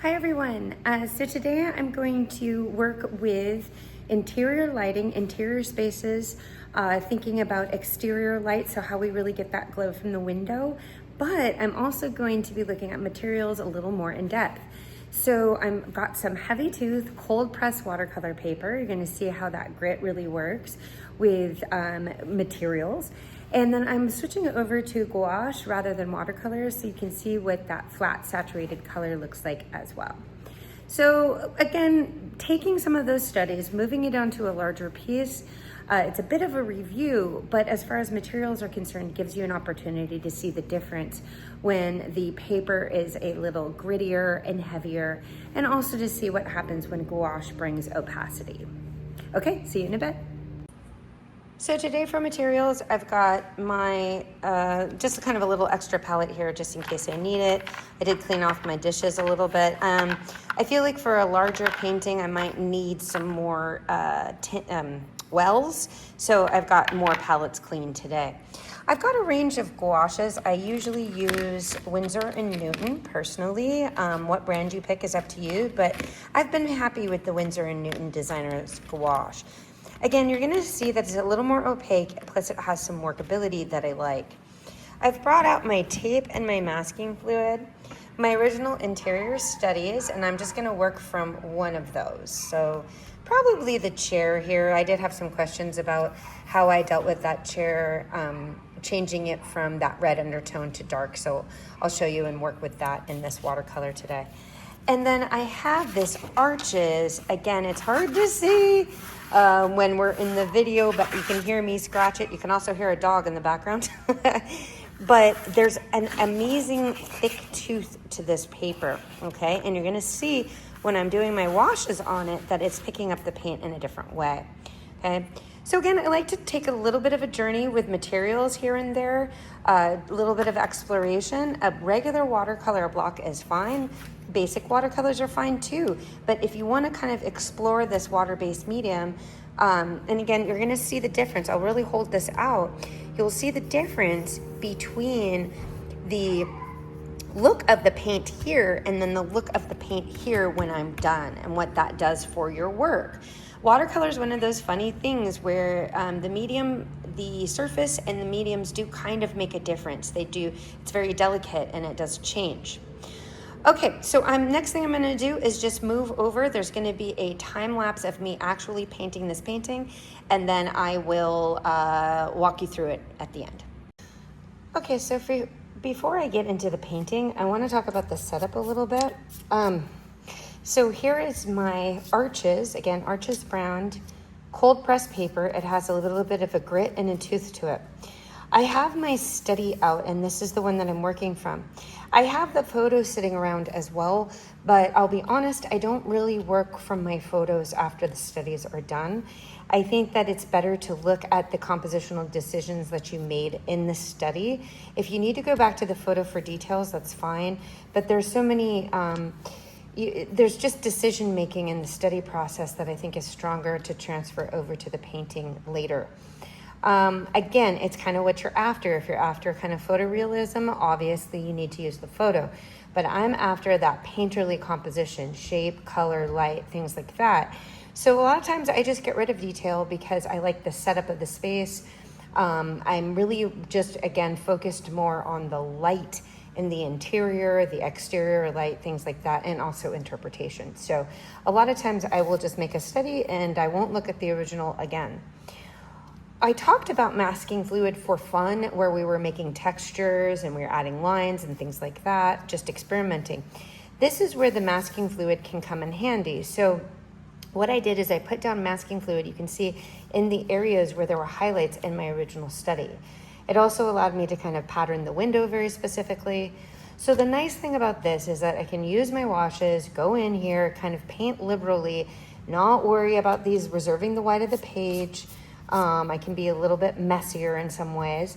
Hi everyone. So today I'm going to work with interior lighting, interior spaces, thinking about exterior light, so how we really get that glow from the window. But I'm also going to be looking at materials a little more in depth. So I've got some heavy tooth cold press watercolor paper. You're going to see how that grit really works with materials. And then I'm switching it over to gouache rather than watercolors, so you can see what that flat saturated color looks like as well. So again, taking some of those studies, moving it onto a larger piece, it's a bit of a review, but as far as materials are concerned, gives you an opportunity to see the difference when the paper is a little grittier and heavier, and also to see what happens when gouache brings opacity. Okay, see you in a bit. So today for materials, I've got my, just kind of a little extra palette here just in case I need it. I did clean off my dishes a little bit. I feel like for a larger painting, I might need some more wells. So I've got more palettes cleaned today. I've got a range of gouaches. I usually use Winsor & Newton personally. What brand you pick is up to you, but I've been happy with the Winsor & Newton Designer's gouache. Again, you're gonna see that it's a little more opaque, plus it has some workability that I like. I've brought out my tape and my masking fluid, my original interior studies, and I'm just gonna work from one of those. So probably the chair here. I did have some questions about how I dealt with that chair, changing it from that red undertone to dark. So I'll show you and work with that in this watercolor today. And then I have this arches. Again, it's hard to see when we're in the video, but you can hear me scratch it. You can also hear a dog in the background. But there's an amazing thick tooth to this paper, okay? And you're gonna see when I'm doing my washes on it that it's picking up the paint in a different way, okay? So again, I like to take a little bit of a journey with materials here and there, a little bit of exploration. A regular watercolor block is fine. Basic watercolors are fine too. But if you want to kind of explore this water-based medium, and again, you're gonna see the difference. I'll really hold this out. You'll see the difference between the look of the paint here and then the look of the paint here when I'm done, and what that does for your work. Watercolor is one of those funny things where the medium, the surface and the mediums do kind of make a difference. They do, it's very delicate and it does change. Okay, so next thing I'm gonna do is just move over. There's gonna be a time lapse of me actually painting this painting, and then I will walk you through it at the end. Okay, so before I get into the painting, I wanna talk about the setup a little bit. So here is my arches, again, arches brown, cold press paper. It has a little bit of a grit and a tooth to it. I have my study out, and this is the one that I'm working from. I have the photos sitting around as well, but I'll be honest, I don't really work from my photos after the studies are done. I think that it's better to look at the compositional decisions that you made in the study. If you need to go back to the photo for details, that's fine, but there's so many, there's just decision making in the study process that I think is stronger to transfer over to the painting later. Again, it's kind of what you're after. If you're after kind of photorealism, obviously you need to use the photo. But I'm after that painterly composition, shape, color, light, things like that. So a lot of times I just get rid of detail because I like the setup of the space. I'm really just, again, focused more on the light in the interior, the exterior light, things like that, and also interpretation. So a lot of times I will just make a study and I won't look at the original again. I talked about masking fluid for fun, where we were making textures and we were adding lines and things like that, just experimenting. This is where the masking fluid can come in handy. So what I did is I put down masking fluid, you can see, in the areas where there were highlights in my original study. It also allowed me to kind of pattern the window very specifically. So the nice thing about this is that I can use my washes, go in here, kind of paint liberally, not worry about these reserving the white of the page. I can be a little bit messier in some ways.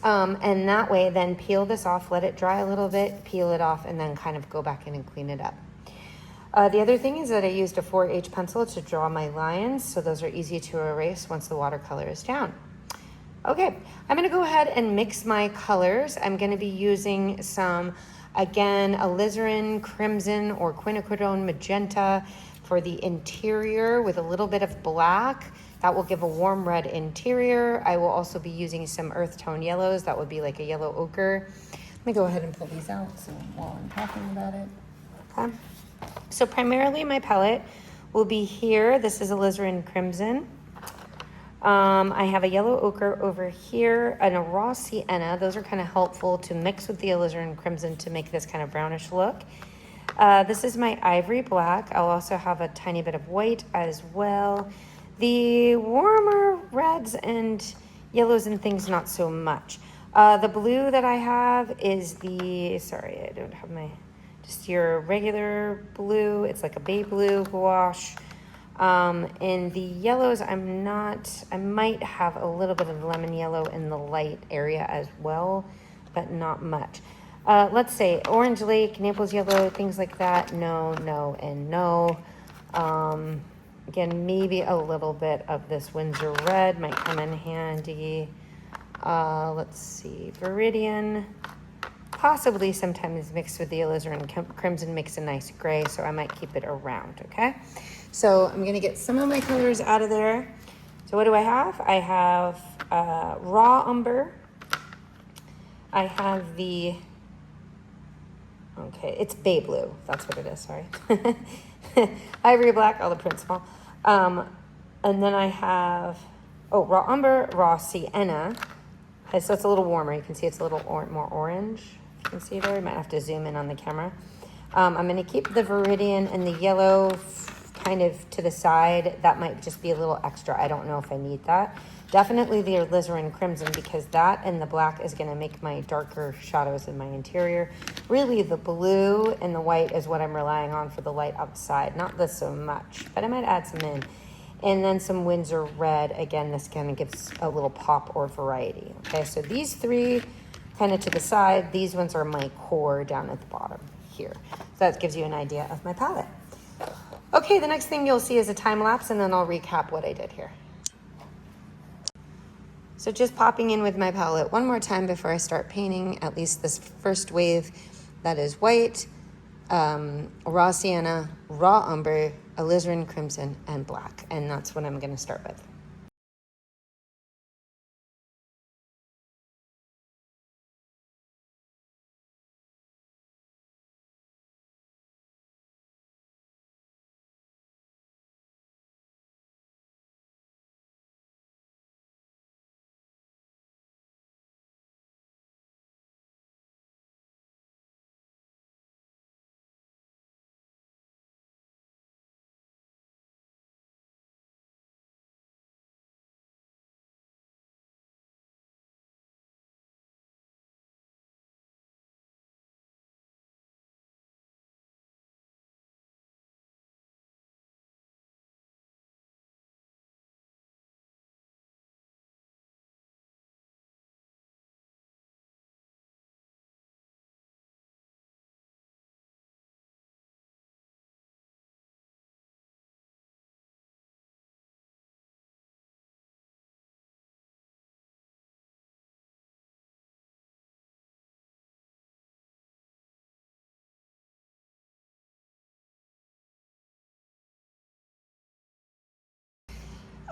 And that way then peel this off, let it dry a little bit, peel it off, and then kind of go back in and clean it up. The other thing is that I used a 4H pencil to draw my lines, so those are easy to erase once the watercolor is down. Okay, I'm gonna go ahead and mix my colors. I'm gonna be using some Again, alizarin crimson or quinacridone magenta for the interior with a little bit of black. That will give a warm red interior. I will also be using some earth tone yellows. That would be like a yellow ochre. Let me go ahead and pull these out so while I'm talking about it. Okay. So primarily my palette will be here. This is alizarin crimson. I have a yellow ochre over here and a raw sienna. Those are kind of helpful to mix with the alizarin crimson to make this kind of brownish look. This is my ivory black. I'll also have a tiny bit of white as well. The warmer reds and yellows and things, not so much. The blue that I have is the, sorry, I don't have my, just your regular blue. It's like a bay blue gouache. And the yellows, I might have a little bit of lemon yellow in the light area as well, but not much. Let's say Orange Lake, Naples yellow, things like that. No, no, and no. Again, maybe a little bit of this Windsor red might come in handy. Let's see, Viridian, possibly sometimes mixed with the alizarin crimson makes a nice gray, so I might keep it around, okay? So I'm gonna get some of my colors out of there. So what do I have? I have raw umber. I have the, okay, it's bay blue. That's what it is, sorry. Ivory black, all the print small. And then I have, oh, raw umber, raw sienna. So it's a little warmer. You can see it's a little more orange. You can see there. You might have to zoom in on the camera. I'm going to keep the Viridian and the yellow kind of to the side. That might just be a little extra. I don't know if I need that. Definitely the alizarin crimson, because that and the black is going to make my darker shadows in my interior. Really, the blue and the white is what I'm relying on for the light outside. Not this so much, but I might add some in. And then some Windsor red. Again, this kind of gives a little pop or variety. Okay, so these three kind of to the side. These ones are my core down at the bottom here. So that gives you an idea of my palette. Okay, the next thing you'll see is a time lapse, and then I'll recap what I did here. So just popping in with my palette one more time before I start painting, at least this first wave. That is white, raw sienna, raw umber, alizarin crimson, and black. And that's what I'm going to start with.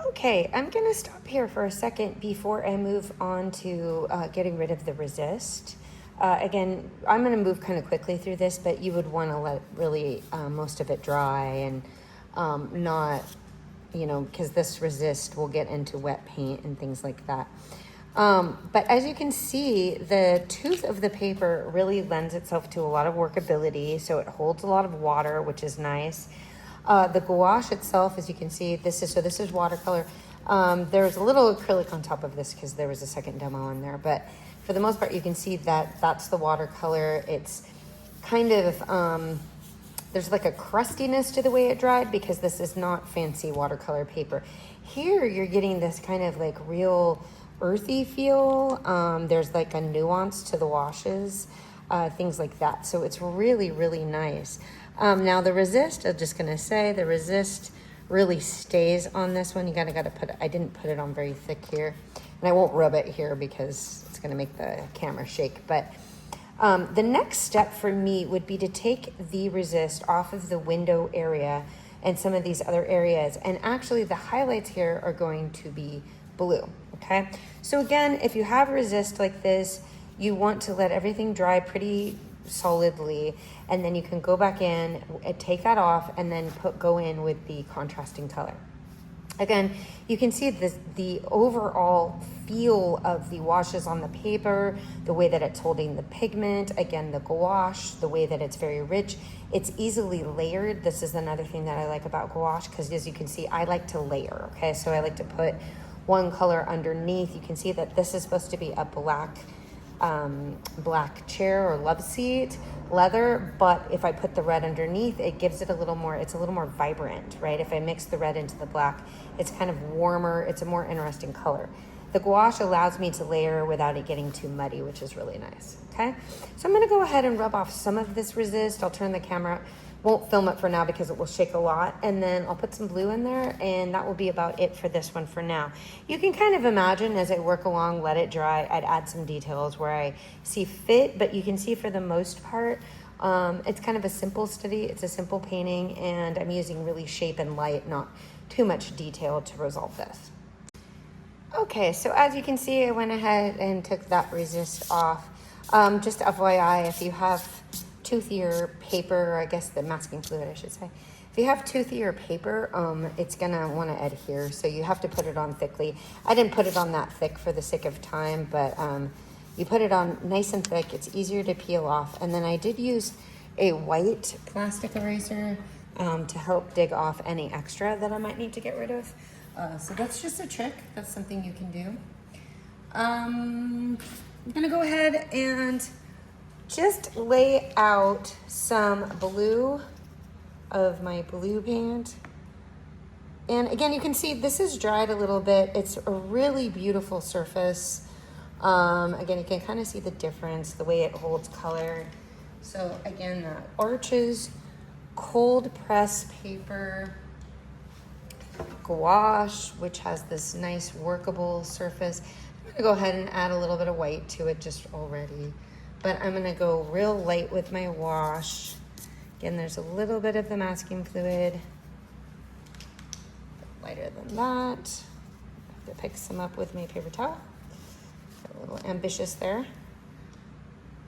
Okay, I'm gonna stop here for a second before I move on to getting rid of the resist. Again, I'm gonna move kind of quickly through this, but you would wanna let really most of it dry and not, you know, because this resist will get into wet paint and things like that. But as you can see, the tooth of the paper really lends itself to a lot of workability, so it holds a lot of water, which is nice. The gouache itself, as you can see, this is watercolor. There's a little acrylic on top of this because there was a second demo in there, but for the most part, you can see that that's the watercolor. It's kind of, there's like a crustiness to the way it dried because this is not fancy watercolor paper. Here, you're getting this kind of like real earthy feel. There's like a nuance to the washes, things like that. So it's really, really nice. Now the resist, I'm just gonna say the resist really stays on this one. You gotta put it, I didn't put it on very thick here, and I won't rub it here because it's gonna make the camera shake, but The next step for me would be to take the resist off of the window area and some of these other areas. And actually the highlights here are going to be blue, okay? So again, if you have resist like this, you want to let everything dry pretty solidly, and then you can go back in and take that off and then go in with the contrasting color. Again, you can see the overall feel of the washes on the paper, the way that it's holding the pigment, again, the gouache, the way that it's very rich. It's easily layered. This is another thing that I like about gouache, because as you can see, I like to layer, okay? So I like to put one color underneath. You can see that this is supposed to be a black chair or love seat leather, but if I put the red underneath, it gives it a little more, it's a little more vibrant, right? If I mix the red into the black, it's kind of warmer, it's a more interesting color. The gouache allows me to layer without it getting too muddy, which is really nice, okay? So I'm gonna go ahead and rub off some of this resist. I'll turn the camera, won't film it for now because it will shake a lot, and then I'll put some blue in there, and that will be about it for this one for now. You can kind of imagine as I work along, let it dry, I'd add some details where I see fit, but you can see for the most part, it's kind of a simple study, it's a simple painting, and I'm using really shape and light, not too much detail to resolve this. Okay, so as you can see, I went ahead and took that resist off. Just FYI, if you have toothier paper, or I guess the masking fluid, I should say. If you have toothier paper, it's gonna wanna adhere, so you have to put it on thickly. I didn't put it on that thick for the sake of time, but you put it on nice and thick, it's easier to peel off. And then I did use a white plastic eraser to help dig off any extra that I might need to get rid of. So that's just a trick, that's something you can do. I'm gonna go ahead and just lay out some blue of my blue paint. And again, you can see this is dried a little bit. It's a really beautiful surface. Again, you can kind of see the difference, the way it holds color. So again, the Arches cold press paper, gouache, which has this nice workable surface. I'm gonna go ahead and add a little bit of white to it just already. But I'm gonna go real light with my wash. Again, there's a little bit of the masking fluid. Lighter than that. I have to pick some up with my paper towel. Got a little ambitious there.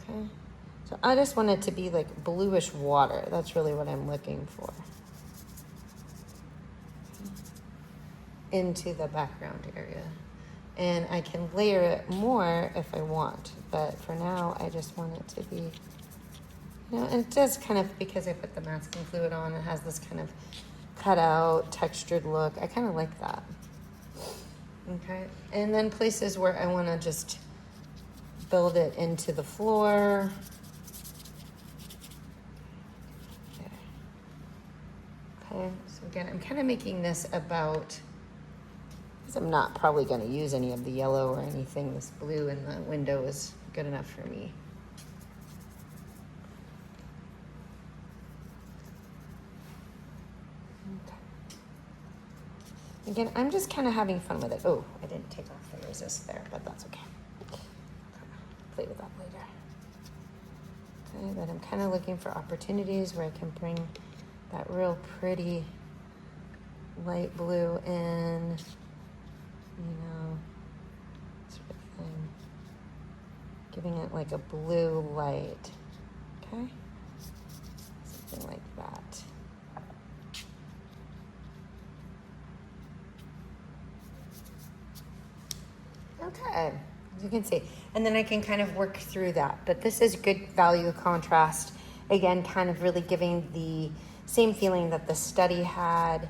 Okay, so I just want it to be like bluish water. That's really what I'm looking for. Into the background area. And I can layer it more if I want, but for now I just want it to be, you know, and it does kind of, because I put the masking fluid on, it has this kind of cut out, textured look. I kind of like that. Okay, and then places where I want to just build it into the floor. Okay, so again, I'm kind of making this about, I'm not probably going to use any of the yellow or anything. This blue in the window is good enough for me. Okay. Again, I'm just kind of having fun with it. Oh, I didn't take off the resist there, but that's okay. Play with that later. Okay, but I'm kind of looking for opportunities where I can bring that real pretty light blue in. You know, sort of thing. Giving it like a blue light, okay? Something like that. Okay, as you can see. And then I can kind of work through that. But this is good value contrast. Again, kind of really giving the same feeling that the study had.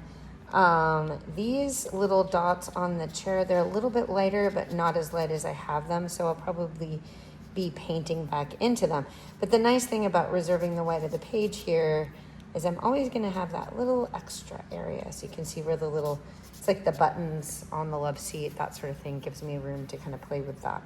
These little dots on the chair, they're a little bit lighter, but not as light as I have them. So I'll probably be painting back into them. But the nice thing about reserving the white of the page here is I'm always gonna have that little extra area. So you can see where the little, it's like the buttons on the love seat, that sort of thing gives me room to kind of play with that.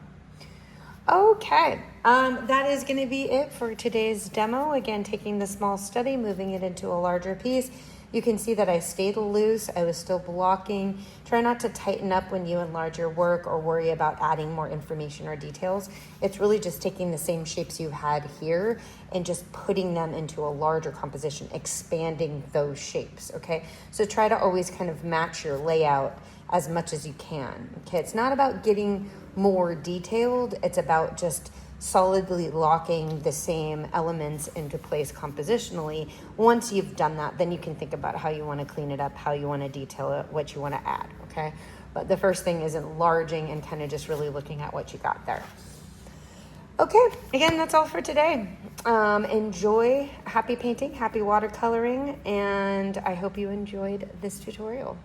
Okay, that is going to be it for today's demo. Again, taking the small study, moving it into a larger piece. You can see that I stayed loose. I was still blocking. Try not to tighten up when you enlarge your work or worry about adding more information or details. It's really just taking the same shapes you had here and just putting them into a larger composition, expanding those shapes, okay? So try to always kind of match your layout as much as you can, okay? It's not about getting more detailed, it's about just solidly locking the same elements into place compositionally. Once you've done that, then you can think about how you want to clean it up, how you want to detail it, what you want to add, okay? But the first thing is enlarging and kind of just really looking at what you got there. Okay, again, that's all for today. Enjoy, happy painting, happy watercoloring, and I hope you enjoyed this tutorial.